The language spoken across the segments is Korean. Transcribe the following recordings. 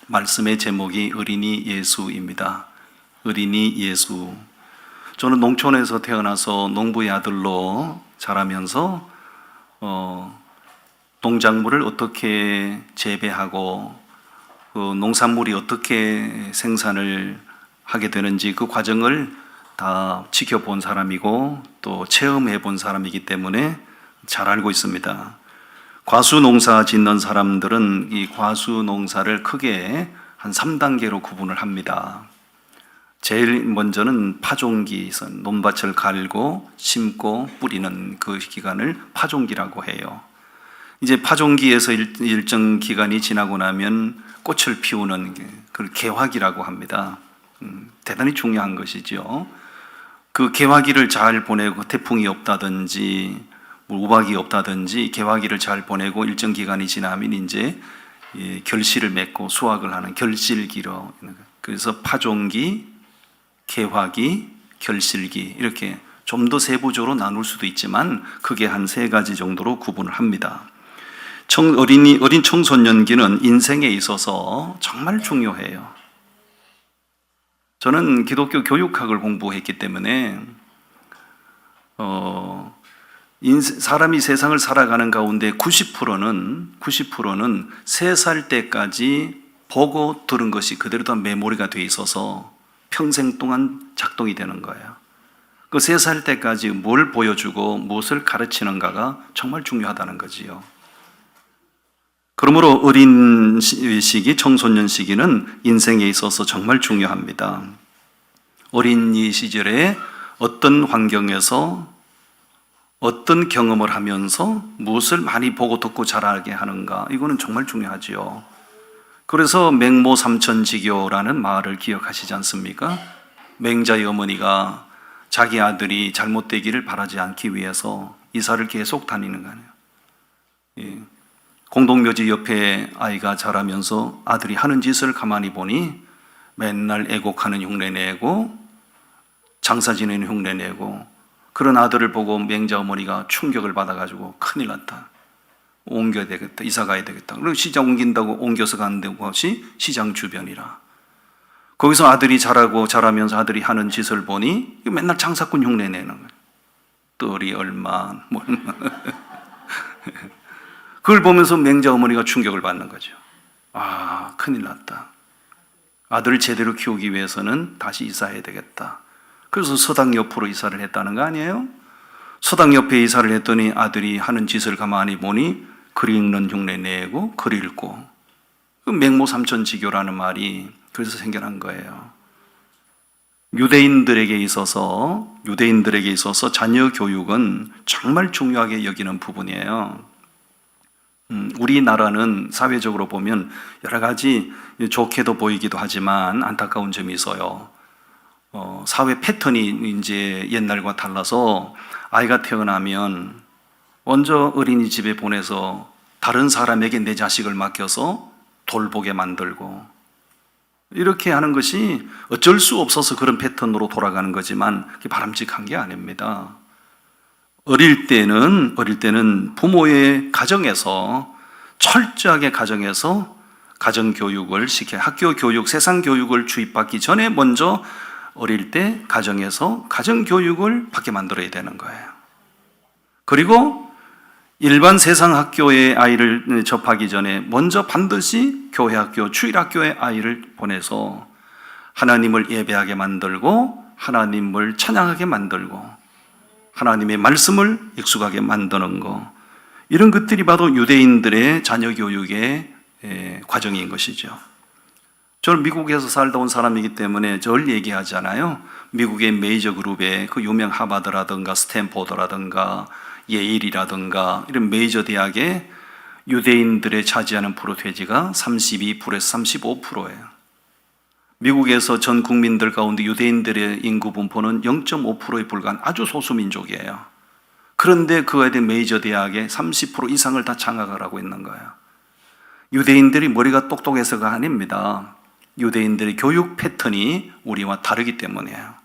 말씀의 제목이 어린이 예수입니다. 어린이 예수. 저는 농촌에서 태어나서 농부의 아들로 자라면서 농작물을 어떻게 재배하고 농산물이 어떻게 생산을 하게 되는지 그 과정을 다 지켜본 사람이고 또 체험해 본 사람이기 때문에 잘 알고 있습니다. 과수 농사 짓는 사람들은 이 과수 농사를 크게 한 3단계로 구분을 합니다. 제일 먼저는 파종기, 논밭을 갈고 심고 뿌리는 그 기간을 파종기라고 해요. 이제 파종기에서 일정 기간이 지나고 나면 꽃을 피우는 그 개화기라고 합니다. 대단히 중요한 것이죠. 그 개화기를 잘 보내고 태풍이 없다든지 우박이 없다든지 개화기를 잘 보내고 일정 기간이 지나면 이제 결실을 맺고 수확을 하는 결실기로, 그래서 파종기, 개화기, 결실기 이렇게 좀 더 세부적으로 나눌 수도 있지만 크게 한 3가지 정도로 구분을 합니다. 어린 청소년기는 인생에 있어서 정말 중요해요. 저는 기독교 교육학을 공부했기 때문에 사람이 세상을 살아가는 가운데 90%는 3살 때까지 보고 들은 것이 그대로 다 메모리가 돼 있어서 평생 동안 작동이 되는 거예요. 그 3살 때까지 뭘 보여주고 무엇을 가르치는가가 정말 중요하다는 거지요. 그러므로 어린 시기, 청소년 시기는 인생에 있어서 정말 중요합니다. 어린이 시절에 어떤 환경에서 어떤 경험을 하면서 무엇을 많이 보고 듣고 자라게 하는가, 이거는 정말 중요하지요. 그래서 맹모 삼천지교라는 말을 기억하시지 않습니까? 맹자의 어머니가 자기 아들이 잘못되기를 바라지 않기 위해서 이사를 계속 다니는 거 아니에요. 공동묘지 옆에 아이가 자라면서 아들이 하는 짓을 가만히 보니 맨날 애곡하는 흉내 내고 장사 지내는 흉내 내고, 그런 아들을 보고 맹자 어머니가 충격을 받아가지고 큰일 났다, 옮겨야 되겠다, 이사 가야 되겠다. 그리고 시장 옮긴다고 옮겨서 가는 곳이 시장 주변이라. 거기서 아들이 자라면서 아들이 하는 짓을 보니 맨날 장사꾼 흉내 내는 거예요. 뜰이 얼마 뭐 그걸 보면서 맹자 어머니가 충격을 받는 거죠. 아, 큰일 났다. 아들을 제대로 키우기 위해서는 다시 이사해야 되겠다. 그래서 서당 옆으로 이사를 했다는 거 아니에요? 서당 옆에 이사를 했더니 아들이 하는 짓을 가만히 보니 글 읽는 흉내 내고 글 읽고, 그 맹모 삼천지교라는 말이 그래서 생겨난 거예요. 유대인들에게 있어서 자녀 교육은 정말 중요하게 여기는 부분이에요. 우리나라는 사회적으로 보면 여러 가지 좋게도 보이기도 하지만 안타까운 점이 있어요. 사회 패턴이 이제 옛날과 달라서 아이가 태어나면 먼저 어린이집에 보내서 다른 사람에게 내 자식을 맡겨서 돌보게 만들고, 이렇게 하는 것이 어쩔 수 없어서 그런 패턴으로 돌아가는 거지만 그게 바람직한 게 아닙니다. 어릴 때는 부모의 가정에서 철저하게 가정교육을 시켜, 학교 교육, 세상 교육을 주입받기 전에 먼저 어릴 때 가정에서 가정교육을 받게 만들어야 되는 거예요. 그리고 일반 세상 학교의 아이를 접하기 전에 먼저 반드시 교회학교, 주일학교의 아이를 보내서 하나님을 예배하게 만들고 하나님을 찬양하게 만들고 하나님의 말씀을 익숙하게 만드는 것, 이런 것들이 바로 유대인들의 자녀 교육의 과정인 것이죠. 저는 미국에서 살다 온 사람이기 때문에 절 얘기하잖아요. 미국의 메이저 그룹의 그 유명 하버드라든가 스탠포드라든가 예일이라든가 이런 메이저 대학의 유대인들의 차지하는 프로테지가 32%에서 35%예요. 미국에서 전 국민들 가운데 유대인들의 인구 분포는 0.5%에 불과한 아주 소수 민족이에요. 그런데 그거에 대한 메이저 대학의 30% 이상을 다 장악을 하고 있는 거예요. 유대인들이 머리가 똑똑해서가 아닙니다. 유대인들의 교육 패턴이 우리와 다르기 때문이에요.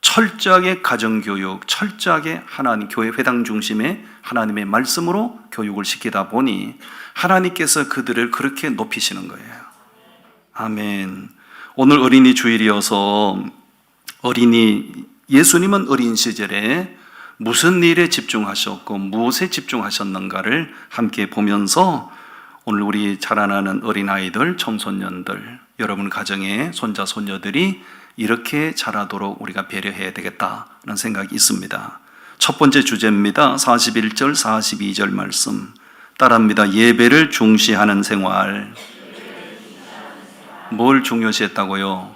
철저하게 가정교육, 철저하게 하나님 교회 회당 중심의 하나님의 말씀으로 교육을 시키다 보니 하나님께서 그들을 그렇게 높이시는 거예요. 아멘. 오늘 어린이 주일이어서 예수님은 어린 시절에 무슨 일에 집중하셨고 무엇에 집중하셨는가를 함께 보면서 오늘 우리 자라나는 어린아이들, 청소년들, 여러분 가정의 손자, 손녀들이 이렇게 자라도록 우리가 배려해야 되겠다는 생각이 있습니다. 첫 번째 주제입니다. 41절, 42절 말씀 따라합니다. 예배를 중시하는 생활. 뭘 중요시했다고요?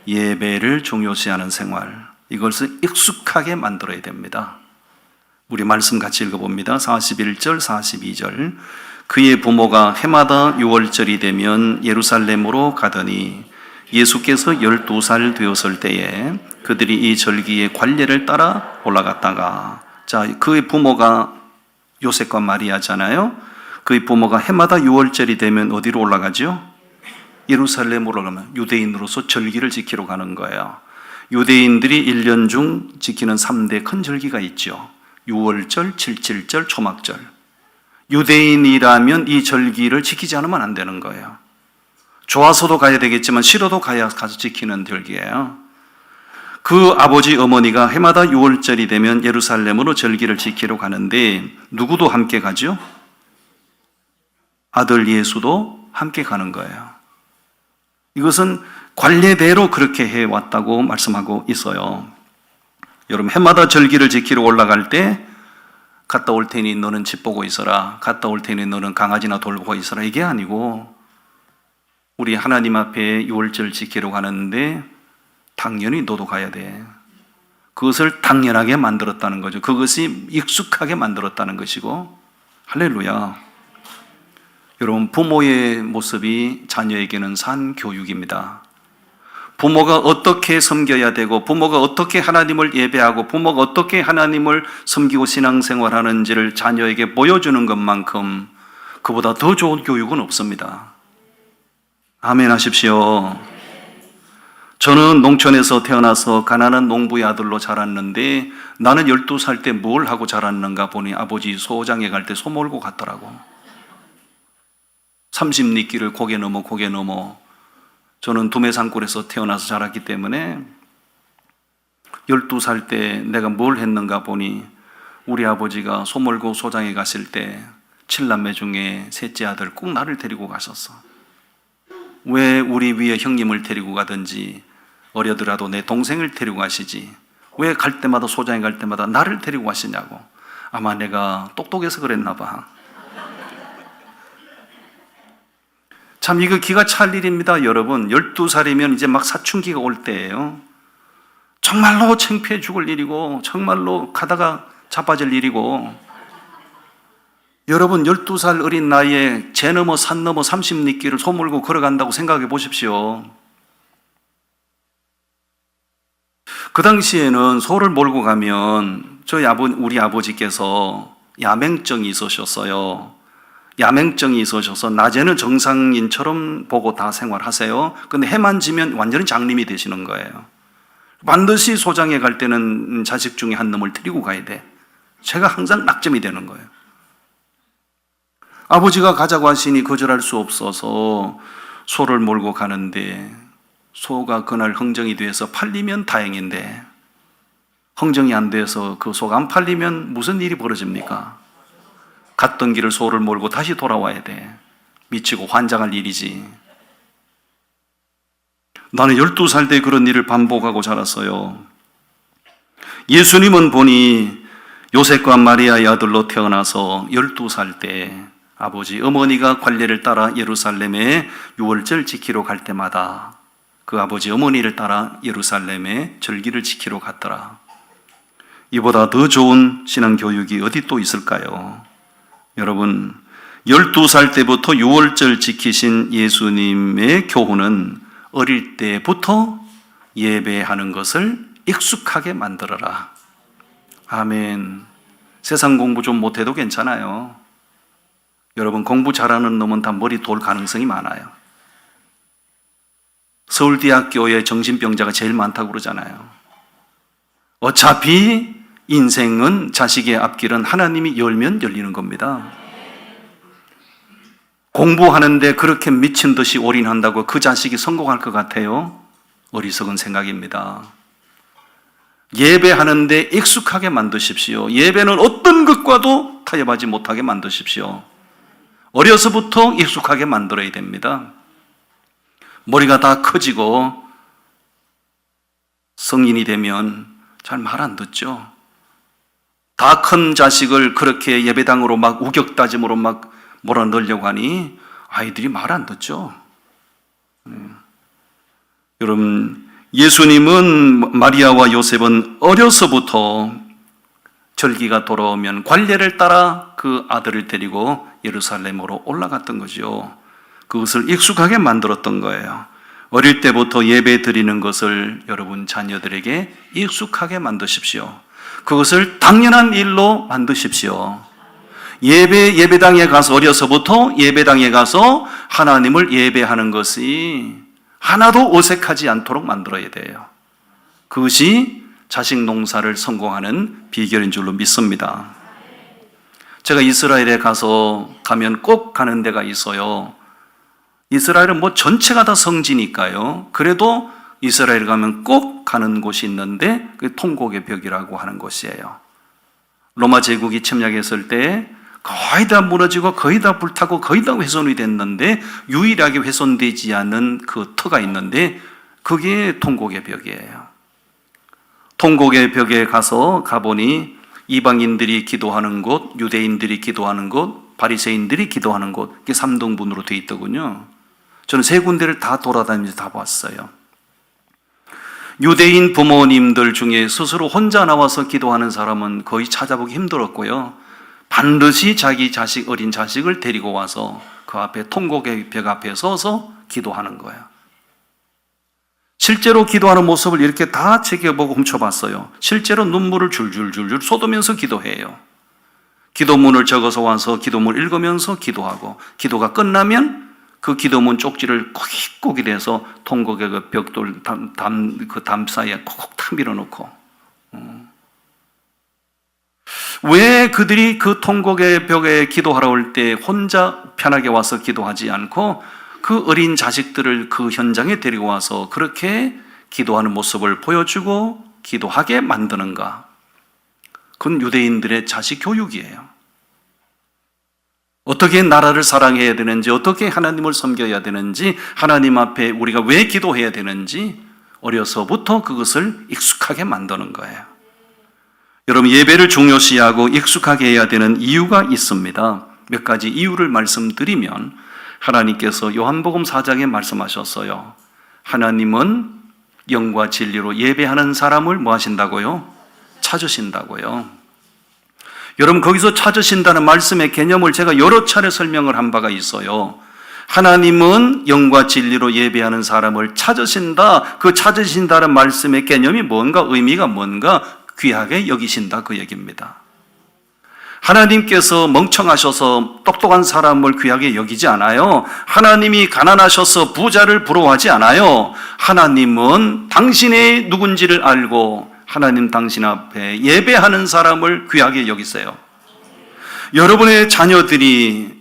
예배를 중요시하는 생활. 이것을 익숙하게 만들어야 됩니다. 우리 말씀 같이 읽어봅니다. 41절, 42절. 그의 부모가 해마다 6월절이 되면 예루살렘으로 가더니 예수께서 12살 되었을 때에 그들이 이 절기의 관례를 따라 올라갔다가, 자, 그의 부모가 요셉과 마리아잖아요. 그의 부모가 해마다 6월절이 되면 어디로 올라가죠? 예루살렘으로 가면 유대인으로서 절기를 지키러 가는 거예요. 유대인들이 1년 중 지키는 3대 큰 절기가 있죠. 6월절, 77절, 초막절. 유대인이라면 이 절기를 지키지 않으면 안 되는 거예요. 좋아서도 가야 되겠지만 싫어도 가서 지키는 절기예요. 그 아버지 어머니가 해마다 6월절이 되면 예루살렘으로 절기를 지키러 가는데 누구도 함께 가죠? 아들 예수도 함께 가는 거예요. 이것은 관례대로 그렇게 해왔다고 말씀하고 있어요. 여러분, 해마다 절기를 지키러 올라갈 때 갔다 올 테니 너는 집 보고 있어라, 갔다 올 테니 너는 강아지나 돌보고 있어라, 이게 아니고 우리 하나님 앞에 6월절 지키러 가는데 당연히 너도 가야 돼. 그것을 당연하게 만들었다는 거죠. 그것이 익숙하게 만들었다는 것이고, 할렐루야. 여러분, 부모의 모습이 자녀에게는 산 교육입니다. 부모가 어떻게 섬겨야 되고, 부모가 어떻게 하나님을 예배하고, 부모가 어떻게 하나님을 섬기고 신앙생활하는지를 자녀에게 보여주는 것만큼 그보다 더 좋은 교육은 없습니다. 아멘 하십시오. 저는 농촌에서 태어나서 가난한 농부의 아들로 자랐는데, 나는 12살 때 뭘 하고 자랐는가 보니 아버지 소장에 갈 때 소 몰고 갔더라고. 30리길을 고개 넘어 저는 두메산골에서 태어나서 자랐기 때문에 12살 때 내가 뭘 했는가 보니 우리 아버지가 소 몰고 소장에 가실 때 7남매 중에 셋째 아들 꼭 나를 데리고 가셨어. 왜 우리 위에 형님을 데리고 가든지 어려더라도 내 동생을 데리고 가시지 왜 갈 때마다 소장에 갈 때마다 나를 데리고 가시냐고. 아마 내가 똑똑해서 그랬나 봐. 참 이거 기가 찰 일입니다. 여러분, 12살이면 이제 막 사춘기가 올 때예요. 정말로 창피해 죽을 일이고 정말로 가다가 자빠질 일이고, 여러분 12살 어린 나이에 재 넘어 산 넘어 30리길을 소 몰고 걸어간다고 생각해 보십시오. 그 당시에는 소를 몰고 가면 우리 아버지께서 야맹증이 있으셨어요. 야맹증이 있으셔서 낮에는 정상인처럼 보고 다 생활하세요. 근데 해만 지면 완전히 장님이 되시는 거예요. 반드시 소장에 갈 때는 자식 중에 한 놈을 데리고 가야 돼. 제가 항상 낙점이 되는 거예요. 아버지가 가자고 하시니 거절할 수 없어서 소를 몰고 가는데, 소가 그날 흥정이 돼서 팔리면 다행인데 흥정이 안 돼서 그 소가 안 팔리면 무슨 일이 벌어집니까? 갔던 길을 소를 몰고 다시 돌아와야 돼. 미치고 환장할 일이지. 나는 12살 때 그런 일을 반복하고 자랐어요. 예수님은 보니 요셉과 마리아의 아들로 태어나서 12살 때 아버지 어머니가 관례를 따라 예루살렘에 6월절 지키러 갈 때마다 그 아버지 어머니를 따라 예루살렘에 절기를 지키러 갔더라. 이보다 더 좋은 신앙교육이 어디 또 있을까요? 여러분, 12살 때부터 6월절 지키신 예수님의 교훈은 어릴 때부터 예배하는 것을 익숙하게 만들어라. 아멘. 세상 공부 좀 못해도 괜찮아요. 여러분, 공부 잘하는 놈은 다 머리 돌 가능성이 많아요. 서울대학교에 정신병자가 제일 많다고 그러잖아요. 어차피 인생은 자식의 앞길은 하나님이 열면 열리는 겁니다. 공부하는데 그렇게 미친 듯이 올인한다고 그 자식이 성공할 것 같아요? 어리석은 생각입니다. 예배하는데 익숙하게 만드십시오. 예배는 어떤 것과도 타협하지 못하게 만드십시오. 어려서부터 익숙하게 만들어야 됩니다. 머리가 다 커지고 성인이 되면 잘 말 안 듣죠. 다 큰 자식을 그렇게 예배당으로 막 우격다짐으로 막 몰아넣으려고 하니 아이들이 말 안 듣죠. 여러분, 예수님은 마리아와 요셉은 어려서부터 절기가 돌아오면 관례를 따라 그 아들을 데리고 예루살렘으로 올라갔던 거죠. 그것을 익숙하게 만들었던 거예요. 어릴 때부터 예배 드리는 것을 여러분 자녀들에게 익숙하게 만드십시오. 그것을 당연한 일로 만드십시오. 예배당에 가서 어려서부터 예배당에 가서 하나님을 예배하는 것이 하나도 어색하지 않도록 만들어야 돼요. 그것이 자식 농사를 성공하는 비결인 줄로 믿습니다. 제가 이스라엘에 가면 꼭 가는 데가 있어요. 이스라엘은 뭐 전체가 다 성지니까요. 그래도 이스라엘 가면 꼭 가는 곳이 있는데 그게 통곡의 벽이라고 하는 곳이에요. 로마 제국이 침략했을 때 거의 다 무너지고 거의 다 불타고 거의 다 훼손이 됐는데 유일하게 훼손되지 않은 그 터가 있는데 그게 통곡의 벽이에요. 통곡의 벽에 가보니 이방인들이 기도하는 곳, 유대인들이 기도하는 곳, 바리새인들이 기도하는 곳, 이게 3등분으로 되어 있더군요. 저는 3군데를 다 돌아다니면서 다 봤어요. 유대인 부모님들 중에 스스로 혼자 나와서 기도하는 사람은 거의 찾아보기 힘들었고요. 반드시 자기 어린 자식을 데리고 와서 그 앞에 통곡의 벽 앞에 서서 기도하는 거예요. 실제로 기도하는 모습을 이렇게 다 지켜보고 훔쳐봤어요. 실제로 눈물을 줄줄줄줄 쏟으면서 기도해요. 기도문을 적어서 와서 기도문을 읽으면서 기도하고, 기도가 끝나면 그 기도문 쪽지를 꼬깃꼬깃 해서 통곡의 그 벽돌 그 담 사이에 콕콕 탁 밀어놓고. 왜 그들이 그 통곡의 벽에 기도하러 올 때 혼자 편하게 와서 기도하지 않고 그 어린 자식들을 그 현장에 데리고 와서 그렇게 기도하는 모습을 보여주고 기도하게 만드는가? 그건 유대인들의 자식 교육이에요. 어떻게 나라를 사랑해야 되는지, 어떻게 하나님을 섬겨야 되는지, 하나님 앞에 우리가 왜 기도해야 되는지 어려서부터 그것을 익숙하게 만드는 거예요. 여러분, 예배를 중요시하고 익숙하게 해야 되는 이유가 있습니다. 몇 가지 이유를 말씀드리면, 하나님께서 요한복음 4장에 말씀하셨어요. 하나님은 영과 진리로 예배하는 사람을 뭐 하신다고요? 찾으신다고요. 여러분, 거기서 찾으신다는 말씀의 개념을 제가 여러 차례 설명을 한 바가 있어요. 하나님은 영과 진리로 예배하는 사람을 찾으신다. 그 찾으신다는 말씀의 개념이 뭔가, 의미가 뭔가, 귀하게 여기신다, 그 얘기입니다. 하나님께서 멍청하셔서 똑똑한 사람을 귀하게 여기지 않아요. 하나님이 가난하셔서 부자를 부러워하지 않아요. 하나님은 당신의 누군지를 알고 하나님 당신 앞에 예배하는 사람을 귀하게 여기세요. 여러분의 자녀들이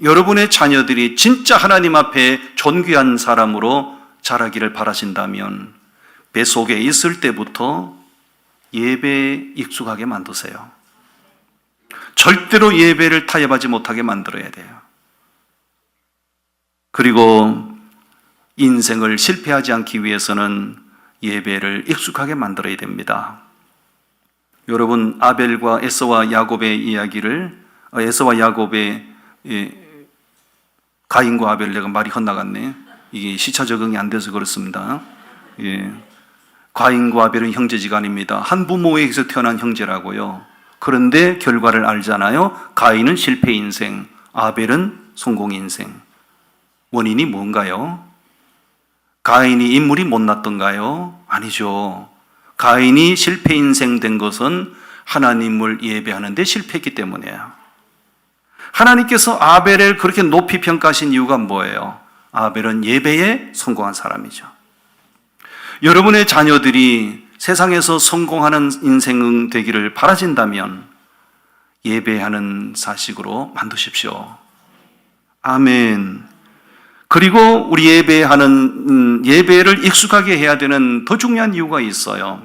진짜 하나님 앞에 존귀한 사람으로 자라기를 바라신다면 뱃속에 있을 때부터 예배에 익숙하게 만드세요. 절대로 예배를 타협하지 못하게 만들어야 돼요. 그리고 인생을 실패하지 않기 위해서는 예배를 익숙하게 만들어야 됩니다. 여러분, 아벨과 에서와 야곱의 이야기를, 가인과 아벨, 내가 말이 헛나갔네. 이게 시차 적응이 안 돼서 그렇습니다. 가인과 아벨은 형제지간입니다. 한 부모에게서 태어난 형제라고요. 그런데 결과를 알잖아요. 가인은 실패 인생, 아벨은 성공 인생. 원인이 뭔가요? 가인이 인물이 못났던가요? 아니죠. 가인이 실패 인생 된 것은 하나님을 예배하는데 실패했기 때문이에요. 하나님께서 아벨을 그렇게 높이 평가하신 이유가 뭐예요? 아벨은 예배에 성공한 사람이죠. 여러분의 자녀들이 세상에서 성공하는 인생 되기를 바라신다면 예배하는 자식으로 만드십시오. 아멘. 그리고 우리 예배를 익숙하게 해야 되는 더 중요한 이유가 있어요.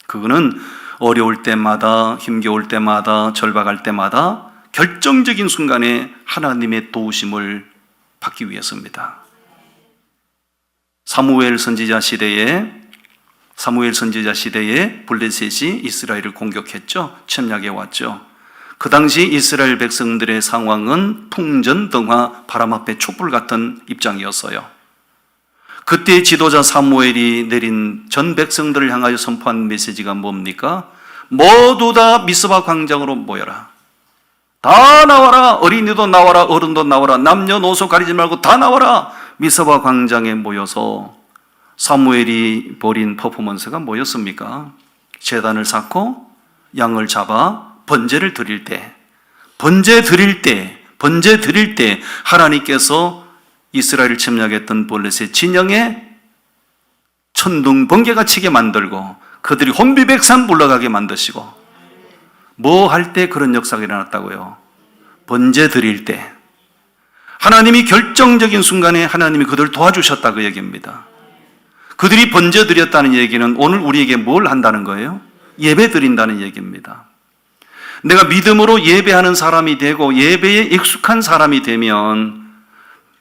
그거는 어려울 때마다, 힘겨울 때마다, 절박할 때마다 결정적인 순간에 하나님의 도우심을 받기 위해서입니다. 사무엘 선지자 시대에 블레셋이 이스라엘을 공격했죠. 침략해 왔죠. 그 당시 이스라엘 백성들의 상황은 풍전등화 바람 앞에 촛불 같은 입장이었어요. 그때 지도자 사무엘이 내린 전 백성들을 향하여 선포한 메시지가 뭡니까? 모두 다 미스바 광장으로 모여라. 다 나와라. 어린이도 나와라. 어른도 나와라. 남녀노소 가리지 말고 다 나와라. 미스바 광장에 모여서 사무엘이 벌인 퍼포먼스가 뭐였습니까? 제단을 쌓고 양을 잡아 번제 드릴 때 하나님께서 이스라엘을 침략했던 블레셋 진영에 천둥 번개가 치게 만들고 그들이 혼비백산 물러가게 만드시고, 뭐 할 때 그런 역사가 일어났다고요? 번제 드릴 때 하나님이 결정적인 순간에 하나님이 그들을 도와주셨다, 그 얘기입니다. 그들이 번제 드렸다는 얘기는 오늘 우리에게 뭘 한다는 거예요? 예배 드린다는 얘기입니다. 내가 믿음으로 예배하는 사람이 되고 예배에 익숙한 사람이 되면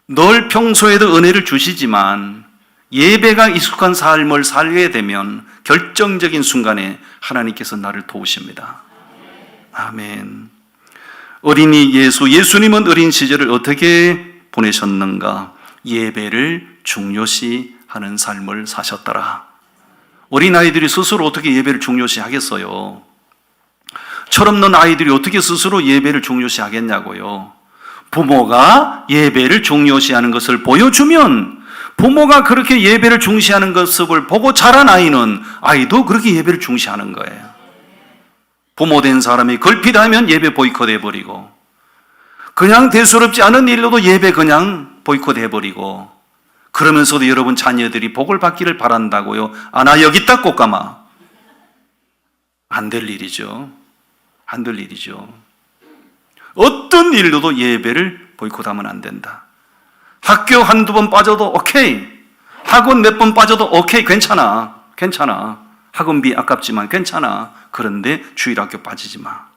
늘 평소에도 은혜를 주시지만 예배가 익숙한 삶을 살게 되면 결정적인 순간에 하나님께서 나를 도우십니다. 아멘. 어린이 예수님은 어린 시절을 어떻게 보내셨는가? 예배를 중요시하는 삶을 사셨더라. 어린아이들이 스스로 어떻게 예배를 중요시 하겠어요? 철없는 아이들이 어떻게 스스로 예배를 중요시 하겠냐고요? 부모가 예배를 중요시하는 것을 보여주면, 부모가 그렇게 예배를 중시하는 것을 보고 자란 아이도 그렇게 예배를 중시하는 거예요. 부모 된 사람이 걸핏하면 예배 보이콧 해버리고, 그냥 대수롭지 않은 일로도 예배 그냥 보이콧 해버리고, 그러면서도 여러분 자녀들이 복을 받기를 바란다고요? 아나 여기 있다 꽃가마. 안 될 일이죠. 안 될 일이죠. 어떤 일로도 예배를 보이콧하면 안 된다. 학교 한두 번 빠져도 오케이. 학원 몇 번 빠져도 오케이. 괜찮아. 학원비 아깝지만 괜찮아. 그런데 주일학교 빠지지 마.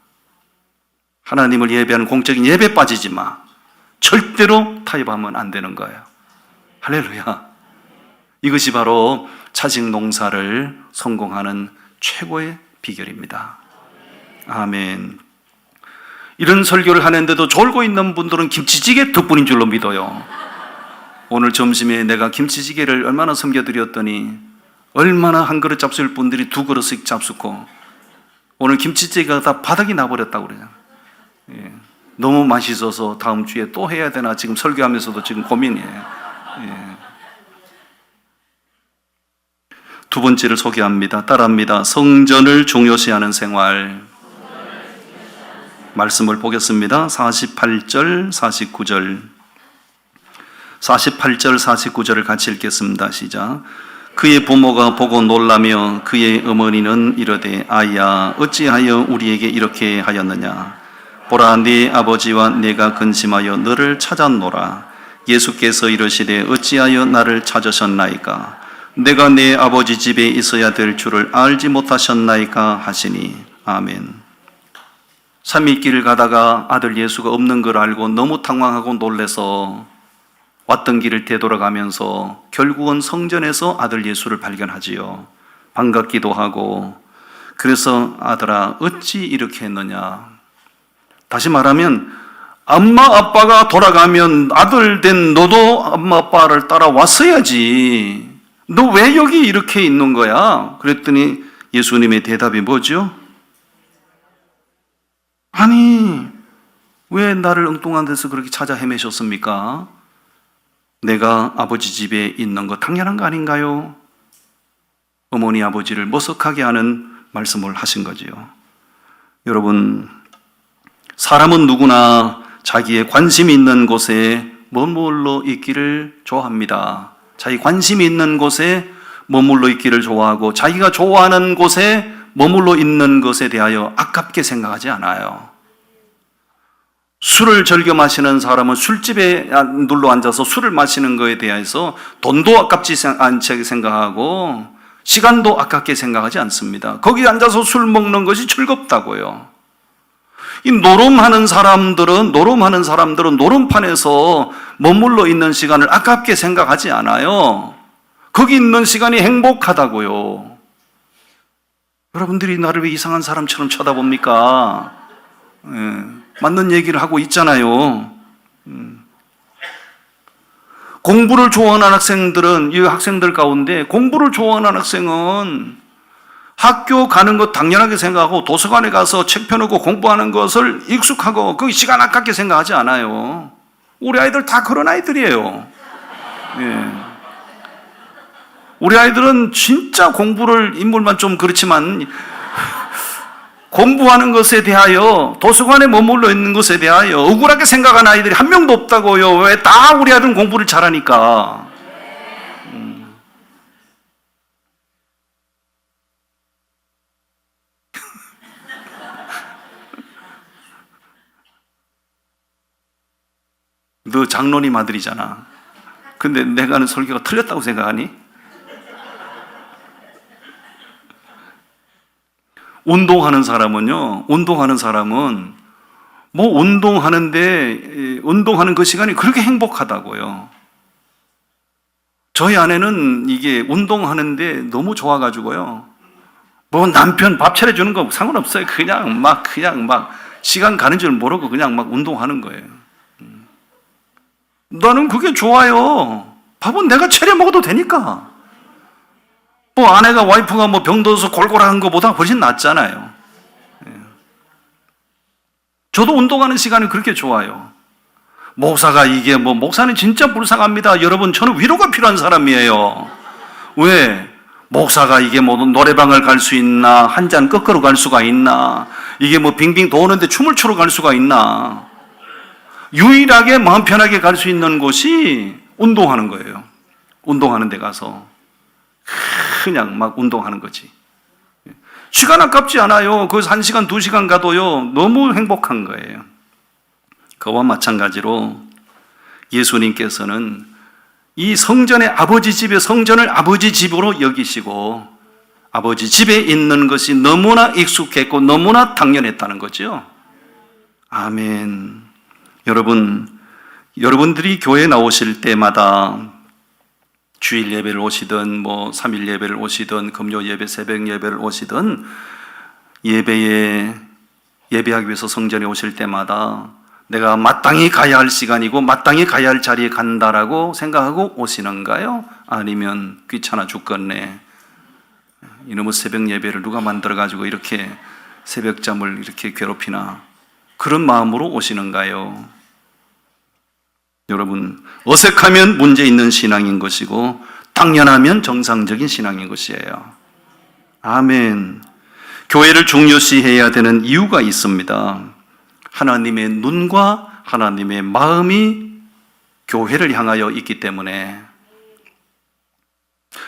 하나님을 예배하는 공적인 예배 빠지지 마. 절대로 타협하면 안 되는 거예요. 할렐루야. 이것이 바로 자식 농사를 성공하는 최고의 비결입니다. 아멘. 이런 설교를 하는데도 졸고 있는 분들은 김치찌개 덕분인 줄로 믿어요. 오늘 점심에 내가 김치찌개를 얼마나 섬겨드렸더니 얼마나 한 그릇 잡수일 분들이 두 그릇씩 잡수고, 오늘 김치찌개가 다 바닥이 나버렸다고 그래요. 예. 너무 맛있어서 다음 주에 또 해야 되나 지금 설교하면서도 지금 고민이에요. 예. 두 번째를 소개합니다. 따라합니다. 성전을 중요시하는 생활. 말씀을 보겠습니다. 48절, 49절. 48절, 49절을 같이 읽겠습니다. 시작. 그의 부모가 보고 놀라며 그의 어머니는 이르되 아이야 어찌하여 우리에게 이렇게 하였느냐. 보라 네 아버지와 내가 근심하여 너를 찾았노라. 예수께서 이르시되 어찌하여 나를 찾으셨나이까. 내가 내 아버지 집에 있어야 될 줄을 알지 못하셨나이까 하시니. 아멘. 삼위길을 가다가 아들 예수가 없는 걸 알고 너무 당황하고 놀라서 왔던 길을 되돌아가면서 결국은 성전에서 아들 예수를 발견하지요. 반갑기도 하고. 그래서 아들아 어찌 이렇게 했느냐. 다시 말하면 엄마 아빠가 돌아가면 아들 된 너도 엄마 아빠를 따라왔어야지. 너 왜 여기 이렇게 있는 거야? 그랬더니 예수님의 대답이 뭐죠? 아니 왜 나를 엉뚱한 데서 그렇게 찾아 헤매셨습니까? 내가 아버지 집에 있는 거 당연한 거 아닌가요? 어머니 아버지를 머쓱하게 하는 말씀을 하신 거지요. 여러분, 사람은 누구나 자기의 관심이 있는 곳에 머물러 있기를 좋아합니다. 자기 관심이 있는 곳에 머물러 있기를 좋아하고 자기가 좋아하는 곳에 머물러 있는 것에 대하여 아깝게 생각하지 않아요. 술을 즐겨 마시는 사람은 술집에 눌러 앉아서 술을 마시는 것에 대해서 돈도 아깝지 않게 생각하고 시간도 아깝게 생각하지 않습니다. 거기 앉아서 술 먹는 것이 즐겁다고요. 이 노름하는 사람들은 노름판에서 머물러 있는 시간을 아깝게 생각하지 않아요. 거기 있는 시간이 행복하다고요. 여러분들이 나를 왜 이상한 사람처럼 쳐다봅니까? 맞는 얘기를 하고 있잖아요. 공부를 좋아하는 학생들은, 이 학생들 가운데 공부를 좋아하는 학생은 학교 가는 것 당연하게 생각하고 도서관에 가서 책 펴놓고 공부하는 것을 익숙하고 그 시간 아깝게 생각하지 않아요. 우리 아이들 다 그런 아이들이에요. 우리 아이들은 진짜 공부를, 인물만 좀 그렇지만 공부하는 것에 대하여, 도서관에 머물러 있는 것에 대하여 억울하게 생각하는 아이들이 한 명도 없다고요. 왜? 다 우리 아들은 공부를 잘하니까. 너 장로님 아들이잖아. 근데 내가 하는 설교가 틀렸다고 생각하니? 운동하는 사람은 운동하는 그 시간이 그렇게 행복하다고요. 저희 아내는 이게 운동하는데 너무 좋아가지고요. 뭐 남편 밥 차려주는 거 상관없어요. 그냥 막 시간 가는 줄 모르고 그냥 막 운동하는 거예요. 나는 그게 좋아요. 밥은 내가 차려 먹어도 되니까. 뭐 아내가, 와이프가 뭐 병들어서 골골하는 것보다 훨씬 낫잖아요. 저도 운동하는 시간이 그렇게 좋아요. 목사가 목사는 진짜 불쌍합니다. 여러분, 저는 위로가 필요한 사람이에요. 왜? 목사가 노래방을 갈 수 있나? 한 잔 거꾸로 갈 수가 있나? 빙빙 도는데 춤을 추러 갈 수가 있나? 유일하게 마음 편하게 갈 수 있는 곳이 운동하는 거예요. 운동하는 데 가서 그냥 막 운동하는 거지. 시간 아깝지 않아요. 거기서 1시간, 2시간 가도요, 너무 행복한 거예요. 그와 마찬가지로 예수님께서는 이 성전의 아버지 집의 성전을 아버지 집으로 여기시고 아버지 집에 있는 것이 너무나 익숙했고 너무나 당연했다는 거죠. 아멘. 여러분들이 교회에 나오실 때마다 주일 예배를 오시든 3일 예배를 오시든 금요 예배, 새벽 예배를 오시든 예배하기 위해서 성전에 오실 때마다 내가 마땅히 가야 할 시간이고 마땅히 가야 할 자리에 간다라고 생각하고 오시는가요? 아니면 귀찮아 죽겠네, 이놈의 새벽 예배를 누가 만들어가지고 이렇게 새벽잠을 이렇게 괴롭히나, 그런 마음으로 오시는가요? 여러분, 어색하면 문제 있는 신앙인 것이고 당연하면 정상적인 신앙인 것이에요. 아멘. 교회를 중요시해야 되는 이유가 있습니다. 하나님의 눈과 하나님의 마음이 교회를 향하여 있기 때문에,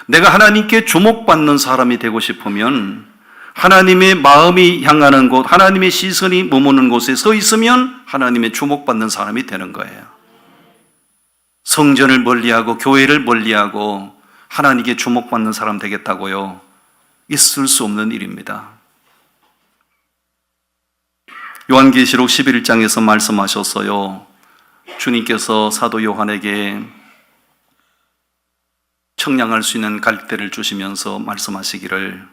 내가 하나님께 주목받는 사람이 되고 싶으면 하나님의 마음이 향하는 곳, 하나님의 시선이 머무는 곳에 서 있으면 하나님의 주목받는 사람이 되는 거예요. 성전을 멀리하고 교회를 멀리하고 하나님께 주목받는 사람 되겠다고요? 있을 수 없는 일입니다. 요한계시록 11장에서 말씀하셨어요. 주님께서 사도 요한에게 청량할 수 있는 갈대를 주시면서 말씀하시기를,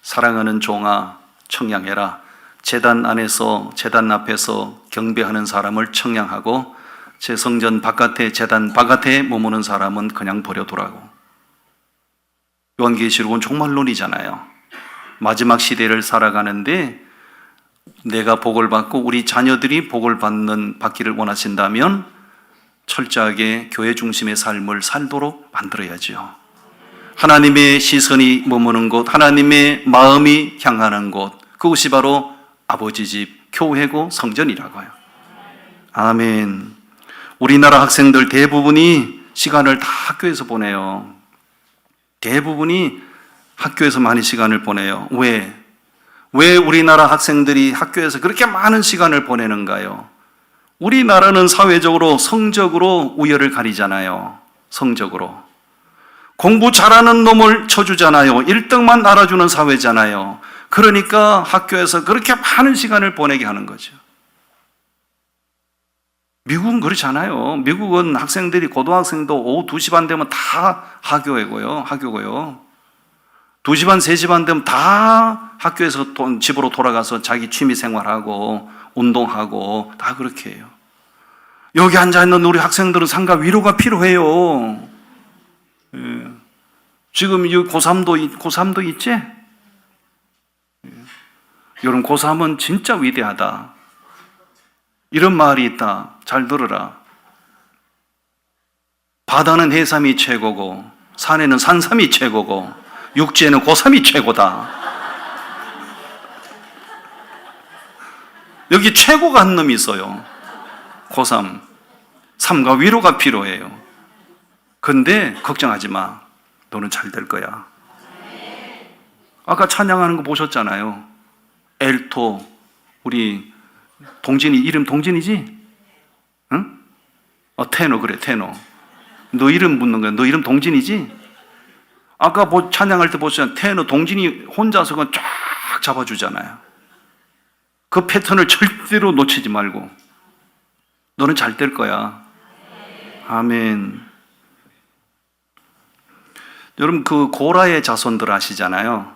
사랑하는 종아, 청량해라. 제단 앞에서 경배하는 사람을 청량하고 제 성전 바깥에, 제단 바깥에 머무는 사람은 그냥 버려두라고. 요한계시록은 종말론이잖아요. 마지막 시대를 살아가는데 내가 복을 받고 우리 자녀들이 복을 받기를 원하신다면 철저하게 교회 중심의 삶을 살도록 만들어야죠. 하나님의 시선이 머무는 곳, 하나님의 마음이 향하는 곳, 그것이 바로 아버지 집, 교회고 성전이라고요. 아멘. 우리나라 학생들 대부분이 시간을 다 학교에서 보내요. 대부분이 학교에서 많이 시간을 보내요. 왜 우리나라 학생들이 학교에서 그렇게 많은 시간을 보내는가요? 우리나라는 사회적으로 성적으로 우열을 가리잖아요. 성적으로. 공부 잘하는 놈을 쳐주잖아요. 1등만 알아주는 사회잖아요. 그러니까 학교에서 그렇게 많은 시간을 보내게 하는 거죠. 미국은 그렇지 않아요. 미국은 학생들이, 고등학생도 오후 2시 반 되면 다 학교고요. 2시 반, 3시 반 되면 다 학교에서 집으로 돌아가서 자기 취미 생활하고 운동하고 다 그렇게 해요. 여기 앉아있는 우리 학생들은 상가 위로가 필요해요. 예. 지금 이 고3도 있지? 예. 여러분, 고3은 진짜 위대하다. 이런 말이 있다. 잘 들어라. 바다는 해삼이 최고고, 산에는 산삼이 최고고, 육지에는 고3이 최고다. 여기 최고가 한 놈이 있어요. 고3. 삼가 위로가 필요해요. 근데 걱정하지 마. 너는 잘 될 거야. 아까 찬양하는 거 보셨잖아요. 엘토, 우리 동진이, 이름 동진이지? 응? 테너, 그래, 테너. 너 이름 묻는 거야. 너 이름 동진이지? 아까 찬양할 때 보시면 테너, 동진이 혼자서 그냥 쫙 잡아주잖아요. 그 패턴을 절대로 놓치지 말고. 너는 잘 될 거야. 아멘. 여러분, 그 고라의 자손들 아시잖아요.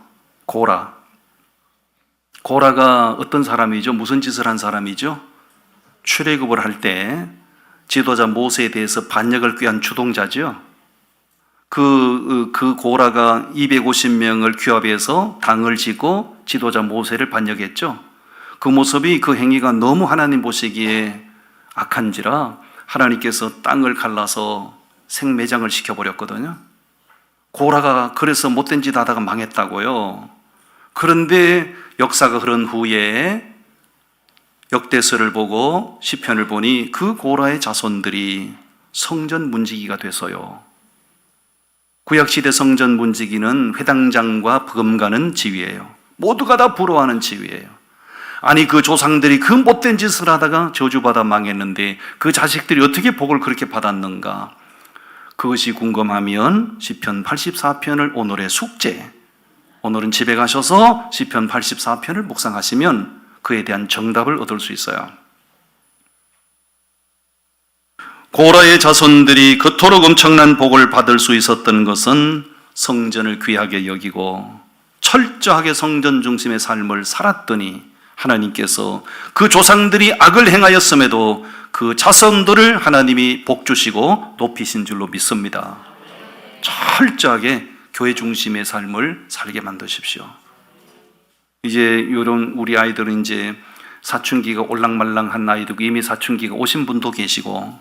고라가 어떤 사람이죠? 무슨 짓을 한 사람이죠? 출애굽을 할 때 지도자 모세에 대해서 반역을 꾀한 주동자죠. 그 고라가 250명을 규합해서 당을 지고 지도자 모세를 반역했죠. 그 모습이, 그 행위가 너무 하나님 보시기에 악한지라 하나님께서 땅을 갈라서 생매장을 시켜버렸거든요. 고라가 그래서 못된 짓 하다가 망했다고요. 그런데 역사가 흐른 후에 역대서를 보고 시편을 보니 그 고라의 자손들이 성전 문지기가 돼서요. 구약시대 성전 문지기는 회당장과 부금가는 지위예요. 모두가 다 부러워하는 지위예요. 아니, 그 조상들이 그 못된 짓을 하다가 저주받아 망했는데 그 자식들이 어떻게 복을 그렇게 받았는가? 그것이 궁금하면 시편 84편을 오늘의 숙제, 오늘은 집에 가셔서 시편 84편을 묵상하시면 그에 대한 정답을 얻을 수 있어요. 고라의 자손들이 그토록 엄청난 복을 받을 수 있었던 것은 성전을 귀하게 여기고 철저하게 성전 중심의 삶을 살았더니 하나님께서 그 조상들이 악을 행하였음에도 그 자손들을 하나님이 복 주시고 높이신 줄로 믿습니다. 철저하게 교회 중심의 삶을 살게 만드십시오. 이제 이런 우리 아이들은 이제 사춘기가 올랑말랑한 나이도 이미 사춘기가 오신 분도 계시고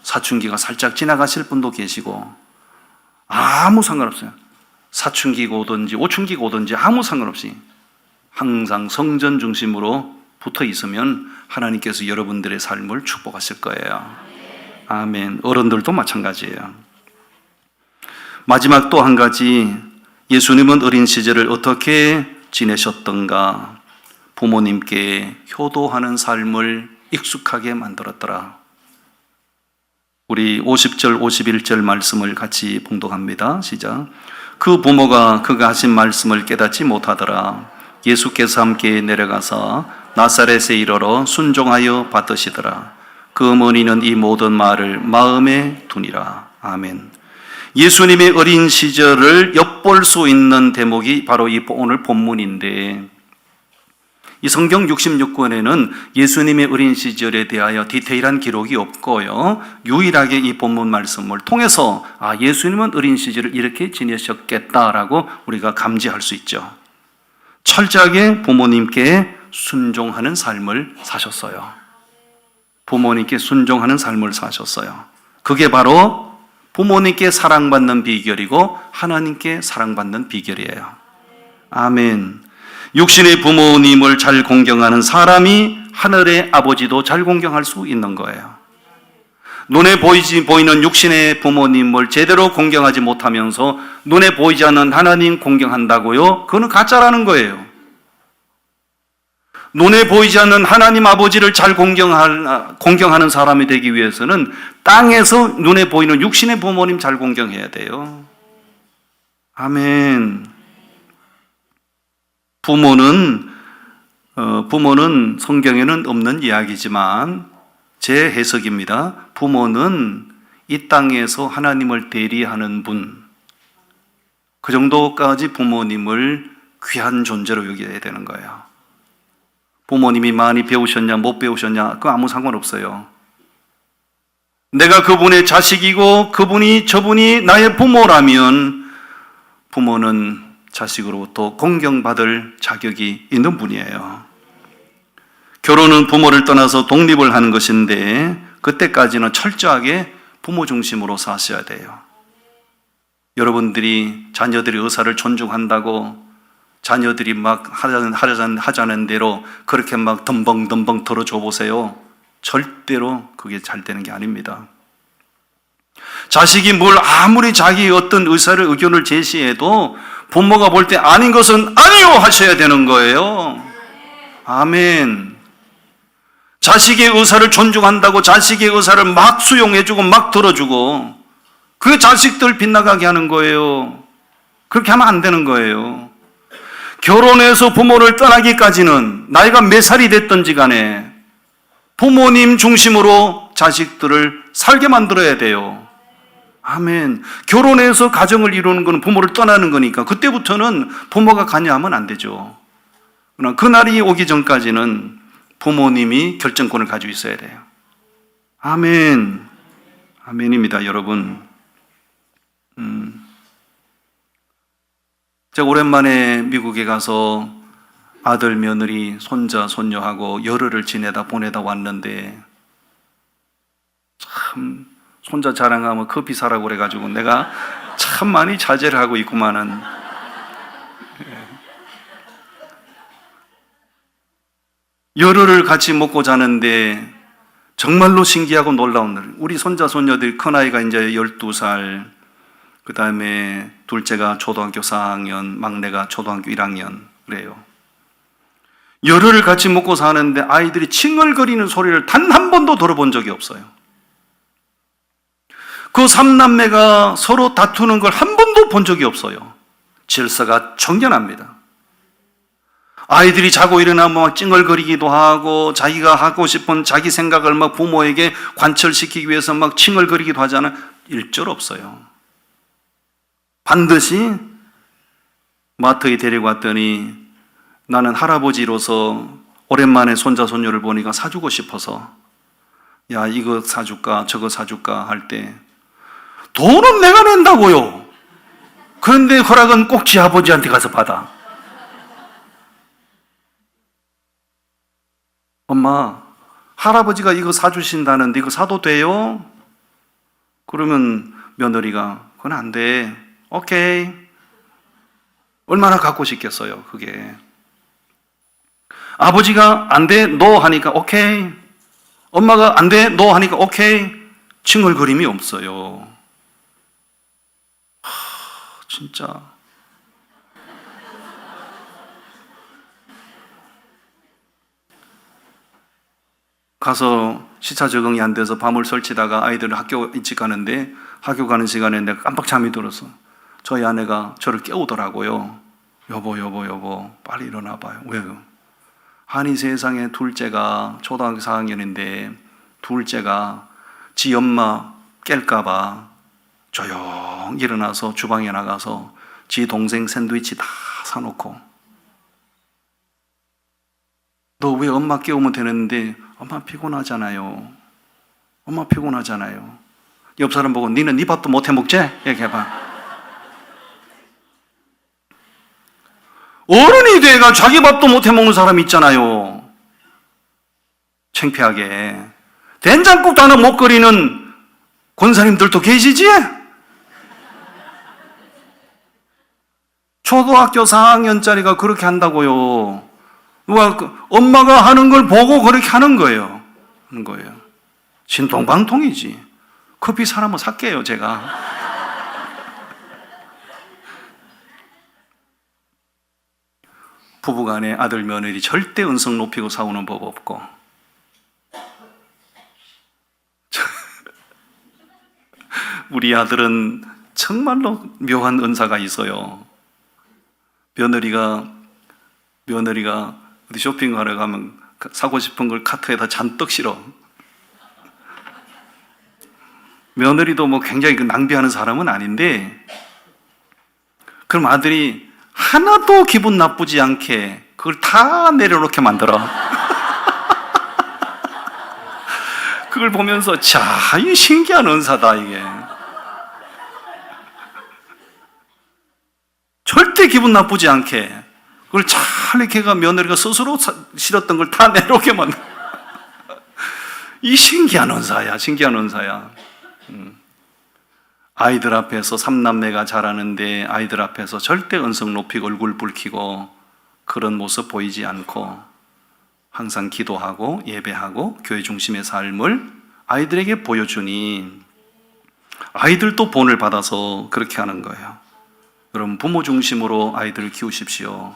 사춘기가 살짝 지나가실 분도 계시고 아무 상관없어요. 사춘기가 오든지 오춘기가 오든지 아무 상관없이 항상 성전 중심으로 붙어 있으면 하나님께서 여러분들의 삶을 축복하실 거예요. 아멘. 어른들도 마찬가지예요. 마지막 또 한 가지, 예수님은 어린 시절을 어떻게 지내셨던가? 부모님께 효도하는 삶을 익숙하게 만들었더라. 우리 50절, 51절 말씀을 같이 봉독합니다. 시작. 그 부모가 그가 하신 말씀을 깨닫지 못하더라. 예수께서 함께 내려가서 나사렛에 이르러 순종하여 받으시더라. 그 어머니는 이 모든 말을 마음에 두니라. 아멘. 예수님의 어린 시절을 엿볼 수 있는 대목이 바로 이 오늘 본문인데, 이 성경 66권에는 예수님의 어린 시절에 대하여 디테일한 기록이 없고요, 유일하게 이 본문 말씀을 통해서 예수님은 어린 시절을 이렇게 지내셨겠다라고 우리가 감지할 수 있죠. 철저하게 부모님께 순종하는 삶을 사셨어요. 부모님께 순종하는 삶을 사셨어요. 그게 바로 부모님께 사랑받는 비결이고 하나님께 사랑받는 비결이에요. 아멘. 육신의 부모님을 잘 공경하는 사람이 하늘의 아버지도 잘 공경할 수 있는 거예요. 눈에 보이는 육신의 부모님을 제대로 공경하지 못하면서 눈에 보이지 않는 하나님 공경한다고요? 그건 가짜라는 거예요. 눈에 보이지 않는 하나님 아버지를 잘 공경하는 사람이 되기 위해서는 땅에서 눈에 보이는 육신의 부모님 잘 공경해야 돼요. 아멘. 부모는 성경에는 없는 이야기지만 제 해석입니다. 부모는 이 땅에서 하나님을 대리하는 분, 그 정도까지 부모님을 귀한 존재로 여겨야 되는 거예요. 부모님이 많이 배우셨냐 못 배우셨냐 그거 아무 상관없어요. 내가 그분의 자식이고 저분이 나의 부모라면 부모는 자식으로부터 공경받을 자격이 있는 분이에요. 결혼은 부모를 떠나서 독립을 하는 것인데 그때까지는 철저하게 부모 중심으로 사셔야 돼요. 여러분들이 자녀들의 의사를 존중한다고 자녀들이 막 하자는 대로 그렇게 막 덤벙덤벙 털어줘 보세요. 절대로 그게 잘 되는 게 아닙니다. 자식이 아무리 자기의 어떤 의견을 제시해도 부모가 볼 때 아닌 것은 아니요 하셔야 되는 거예요. 아멘. 자식의 의사를 존중한다고 자식의 의사를 막 수용해주고 막 들어주고 그게 자식들 빗나가게 하는 거예요. 그렇게 하면 안 되는 거예요. 결혼해서 부모를 떠나기까지는 나이가 몇 살이 됐든지 간에 부모님 중심으로 자식들을 살게 만들어야 돼요. 아멘. 결혼해서 가정을 이루는 건 부모를 떠나는 거니까 그때부터는 부모가 관여하면 안 되죠. 그러나 그날이 오기 전까지는 부모님이 결정권을 가지고 있어야 돼요. 아멘. 아멘입니다, 여러분. 제가 오랜만에 미국에 가서 아들, 며느리, 손자, 손녀하고 열흘을 지내다 보내다 왔는데 참 손자 자랑하면 커피 사라고 그래가지고 내가 참 많이 자제를 하고 있구만은. 열흘을 같이 먹고 자는데 정말로 신기하고 놀라운 날. 우리 손자, 손녀들이 큰아이가 이제 12살, 그 다음에 둘째가 초등학교 4학년, 막내가 초등학교 1학년 그래요. 열흘을 같이 먹고 사는데 아이들이 칭얼거리는 소리를 단 한 번도 들어본 적이 없어요. 그 삼남매가 서로 다투는 걸 한 번도 본 적이 없어요. 질서가 청결합니다. 아이들이 자고 일어나면 막 찡얼거리기도 하고 자기가 하고 싶은 자기 생각을 막 부모에게 관철시키기 위해서 막 칭얼거리기도 하잖아요. 일절 없어요. 반드시 마트에 데리고 왔더니 나는 할아버지로서 오랜만에 손자 손녀를 보니까 사주고 싶어서 야 이거 사줄까 저거 사줄까 할 때 돈은 내가 낸다고요. 그런데 허락은 꼭 지 아버지한테 가서 받아. 엄마, 할아버지가 이거 사주신다는데 이거 사도 돼요? 그러면 며느리가 그건 안 돼. 오케이. 얼마나 갖고 싶겠어요, 그게. 아버지가 안 돼, 너 하니까 오케이. 엄마가 안 돼, 너 하니까 오케이. 칭얼거림이 없어요. 진짜. 가서 시차 적응이 안 돼서 밤을 설치다가 아이들을 학교 일찍 가는데 학교 가는 시간에 내가 깜빡 잠이 들어서 저희 아내가 저를 깨우더라고요. 여보, 빨리 일어나 봐요. 왜요? 아니 세상에 둘째가 초등학교 4학년인데 둘째가 지 엄마 깰까 봐 조용 일어나서 주방에 나가서 지 동생 샌드위치 다 사놓고 너 왜 엄마 깨우면 되는데 엄마 피곤하잖아요. 엄마 피곤하잖아요. 옆 사람 보고 니는 네 밥도 못 해먹지? 얘기해봐. 어른이 돼가 자기 밥도 못 해먹는 사람이 있잖아요. 창피하게. 된장국도 하나 못 끓이는 권사님들도 계시지? 초등학교 4학년짜리가 그렇게 한다고요. 누가 엄마가 하는 걸 보고 그렇게 하는 거예요. 신통방통이지. 커피 사람은 살게요, 제가. 부부간에 아들 며느리 절대 은성 높이고 싸우는 법 없고, 우리 아들은 정말로 묘한 은사가 있어요. 며느리가 어디 쇼핑하러 가면 사고 싶은 걸 카트에다 잔뜩 실어. 며느리도 뭐 굉장히 낭비하는 사람은 아닌데, 그럼 아들이 하나도 기분 나쁘지 않게 그걸 다 내려놓게 만들어. 그걸 보면서 자, 이 신기한 은사다 이게. 절대 기분 나쁘지 않게 그걸 잘 걔가 며느리가 스스로 싫었던 걸 다 내려오게 만들어. 이 신기한 은사야, 신기한 은사야. 아이들 앞에서 삼남매가 자라는데 아이들 앞에서 절대 은성 높이고 얼굴 붉히고 그런 모습 보이지 않고 항상 기도하고 예배하고 교회 중심의 삶을 아이들에게 보여주니 아이들도 본을 받아서 그렇게 하는 거예요. 여러분, 부모 중심으로 아이들을 키우십시오.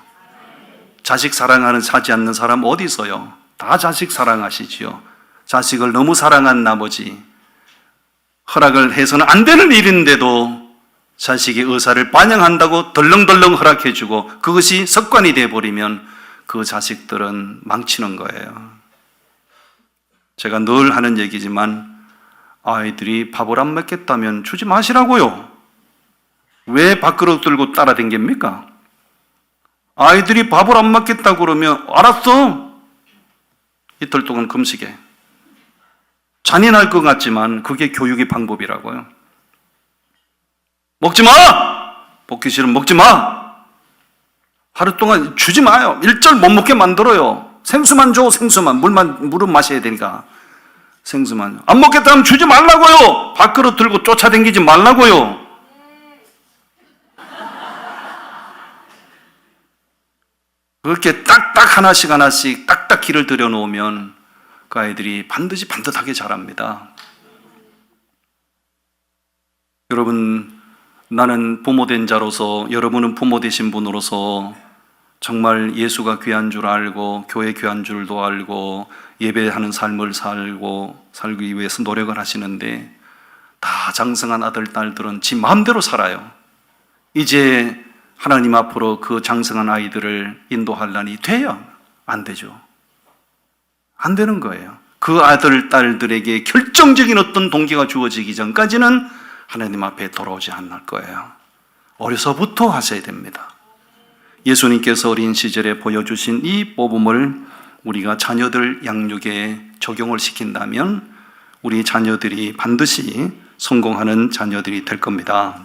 자식 사랑하는 하지 않는 사람 어디 있어요? 다 자식 사랑하시지요. 자식을 너무 사랑한 나머지 허락을 해서는 안 되는 일인데도 자식의 의사를 반영한다고 덜렁덜렁 허락해주고 그것이 습관이 되어버리면 그 자식들은 망치는 거예요. 제가 늘 하는 얘기지만 아이들이 밥을 안 먹겠다면 주지 마시라고요. 왜 밥그릇 들고 따라다닙니까? 아이들이 밥을 안 먹겠다고 그러면 알았어. 이틀 동안 금식해. 잔인할 것 같지만 그게 교육의 방법이라고요. 먹지 마! 먹기 싫으면 먹지 마! 하루 동안 주지 마요. 일절 못 먹게 만들어요. 생수만 줘, 생수만. 물은 마셔야 되니까. 생수만. 안 먹겠다면 주지 말라고요. 밥그릇 들고 쫓아다니지 말라고요. 그렇게 딱딱 하나씩 딱딱 길을 들여놓으면 그 아이들이 반드시 반듯하게 자랍니다. 여러분, 나는 부모 된 자로서, 여러분은 부모 되신 분으로서 정말 예수가 귀한 줄 알고 교회 귀한 줄도 알고 예배하는 삶을 살기 위해서 노력을 하시는데 다 장성한 아들, 딸들은 지 마음대로 살아요. 이제 하나님 앞으로 그 장성한 아이들을 인도하려니 돼요? 안 되죠. 안 되는 거예요. 그 아들, 딸들에게 결정적인 어떤 동기가 주어지기 전까지는 하나님 앞에 돌아오지 않을 거예요. 어려서부터 하셔야 됩니다. 예수님께서 어린 시절에 보여주신 이 모범을 우리가 자녀들 양육에 적용을 시킨다면 우리 자녀들이 반드시 성공하는 자녀들이 될 겁니다.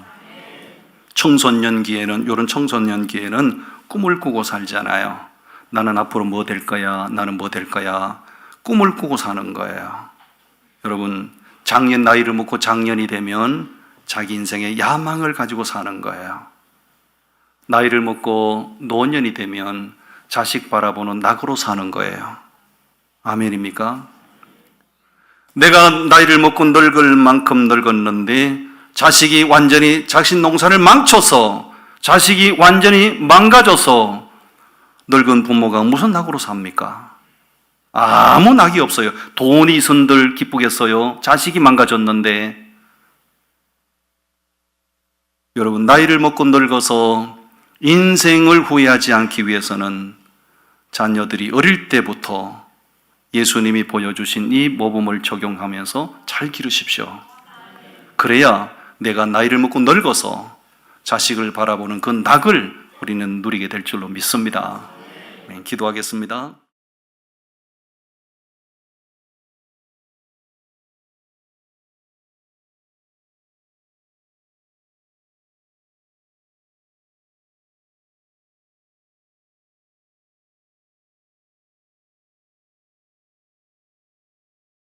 청소년기에는, 이런 청소년기에는 꿈을 꾸고 살잖아요. 나는 앞으로 뭐 될 거야? 나는 뭐 될 거야? 꿈을 꾸고 사는 거예요. 여러분, 나이를 먹고 장년이 되면 자기 인생의 야망을 가지고 사는 거예요. 나이를 먹고 노년이 되면 자식 바라보는 낙으로 사는 거예요. 아멘입니까? 내가 나이를 먹고 늙을 만큼 늙었는데 자식이 완전히 자식 농사를 망쳐서 자식이 완전히 망가져서 늙은 부모가 무슨 낙으로 삽니까? 아무 낙이 없어요. 돈이 있은들 기쁘겠어요? 자식이 망가졌는데. 여러분, 나이를 먹고 늙어서 인생을 후회하지 않기 위해서는 자녀들이 어릴 때부터 예수님이 보여주신 이 모범을 적용하면서 잘 기르십시오. 그래야 내가 나이를 먹고 늙어서 자식을 바라보는 그 낙을 우리는 누리게 될 줄로 믿습니다. 기도하겠습니다.